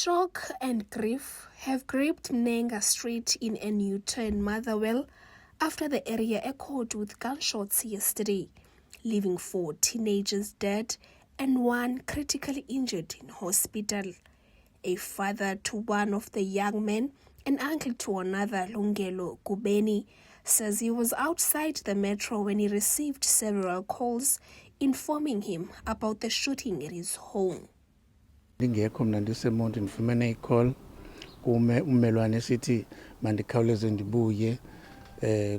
Shock and grief have gripped Mnenga Street in Newton, Motherwell, after the area echoed with gunshots yesterday, leaving 4 teenagers dead and 1 critically injured in hospital. A father to one of the young men and uncle to another, Lungelo Gubeni, says he was outside the metro when he received several calls informing him about the shooting at his home. Ngekho mina ndisemonti ndifumene icall ummelwane esithi mandikhawuleze ndibuye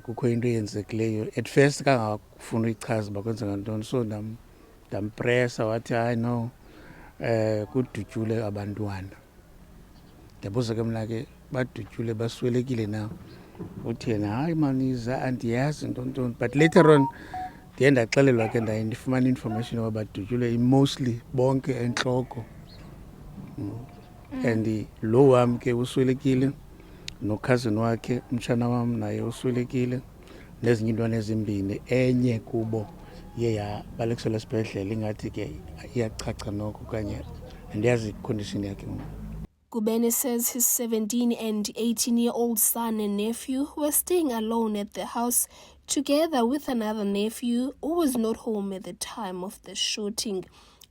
kukho into eyenzekileyo. At first kangafuna uyichaza uba kwenzeka ntoni, so ndampressa wathi hayi no kudutyule abantwana. Ndabuza ke mna ke badutyule baswelekile na, uthi yena hayi maniza andiyazi ntontoni, but later on ndiye ndaxelelwa ke ndaye ndifumana information yoba badutyule mostly bonke entloko. And lo wam ke uswelekile no-cousin wakhe umtshana wam naye uswelekile nezinye intwana ezimbini, enye kubo iye yabalekisela esibhedlele ingathi ke iyachacha noko kanye andiyazi icondition yakhe. Gubeni says his 17 and 18-year-old son and nephew were staying alone at the house together with another nephew who was not home at the time of the shooting,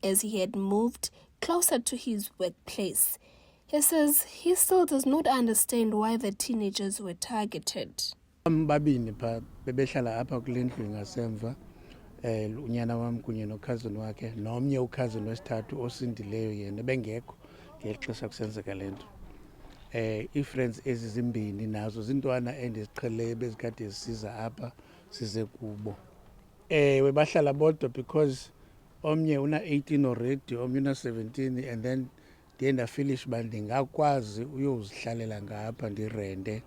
as he had moved closer to his workplace. He says he still does not understand why the teenagers were targeted. Babini pha bebehlala apha kule ndlu ngasemva, unyana wam kunye no-cousin wakhe nomnye u-cousin wesithathu osindileyo yena bengekho ngeli xesha kusenzeka le nto. Ii-friends ezi zimbini nazo zintwana endiziqheleyo bezikade zisiza apha size kubo. Bahlala bodwa because omnye una-18 already, omnye una-17, and then ndiye ndafilish uba ndingakwazi uyozihlalela ngapha ndirente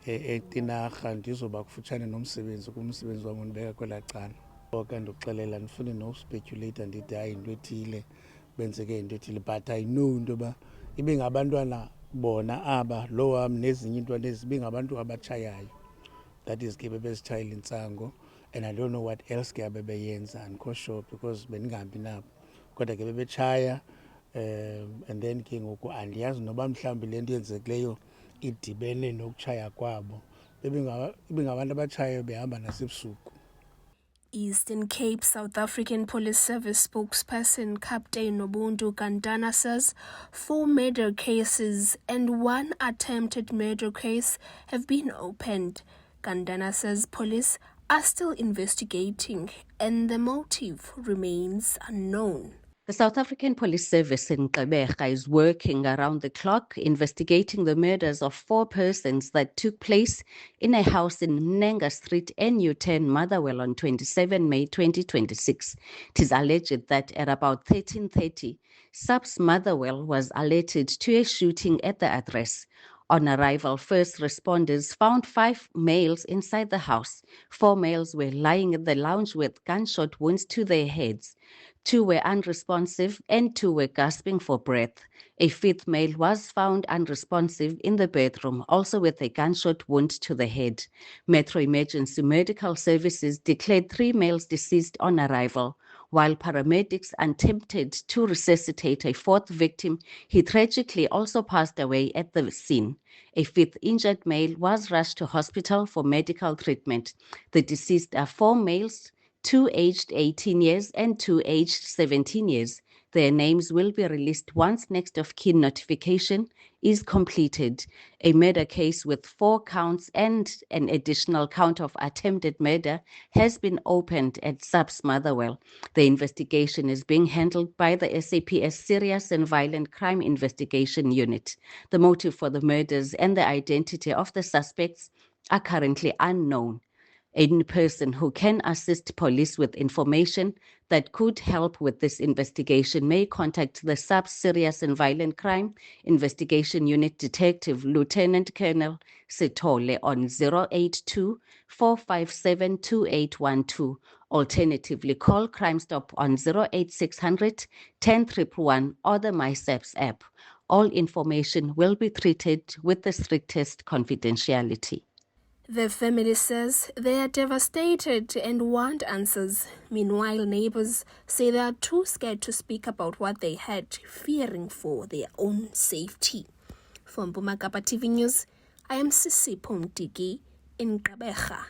eTinarha ndizoba kufutshane nomsebenzi kumsebenzi wam ndibeka kwelaa cala. Oka ndikuxelela ndifune nokuspekuleyitha ndithi hayi into ethile benzeke into ethile, but I know into yoba ibingabantwana bona aba lo wam nezinye intwana ezi ibingabantu abatshayayo, that is ke bebezitshayela intsango. And I don't know what else ke abebeyenza, andikho sure because bendingahambi nabo, kodwa ke bebetshaya. And then ke ngoku andiyazi noba mhlawumbi le nto yenzekileyo idibene nokutshaya kwabo, ibingabantu abatshayayo behamba nasebusuku. Eastern Cape South African Police Service spokesperson Captain Nobuntu Kantana says 4 murder cases and 1 attempted murder case have been opened. Kantana says police are still investigating and the motive remains unknown. The South African Police Service in Gqeberha is working around the clock investigating the murders of 4 persons that took place in a house in Mnenga Street, NU10, Motherwell on 27 May 2026. It is alleged that at about 13:30, SAPS Motherwell was alerted to a shooting at the address. On arrival, first responders found 5 males inside the house. 4 males were lying in the lounge with gunshot wounds to their heads. 2 were unresponsive and 2 were gasping for breath. A 5th male was found unresponsive in the bedroom, also with a gunshot wound to the head. Metro Emergency Medical Services declared 3 males deceased on arrival. While paramedics attempted to resuscitate a 4th victim, he tragically also passed away at the scene. A 5th injured male was rushed to hospital for medical treatment. The deceased are 4 males, 2 aged 18 years and 2 aged 17 years. Their names will be released once next of kin notification is completed. A murder case with 4 counts and an additional count of attempted murder has been opened at SAPS Motherwell. The investigation is being handled by the SAPS Serious and Violent Crime Investigation Unit. The motive for the murders and the identity of the suspects are currently unknown. Any person who can assist police with information that could help with this investigation may contact the SAPS Serious and Violent Crime Investigation Unit Detective Lieutenant Colonel Sithole on 082 457 2812. Alternatively, call Crime Stop on 08600 10111 or the MySAPS app. All information will be treated with the strictest confidentiality. The family says they are devastated and want answers. Meanwhile, neighbors say they are too scared to speak about what they had, fearing for their own safety. From Bumakapa TV News, I am Sisi Pomtiki in Gqeberha.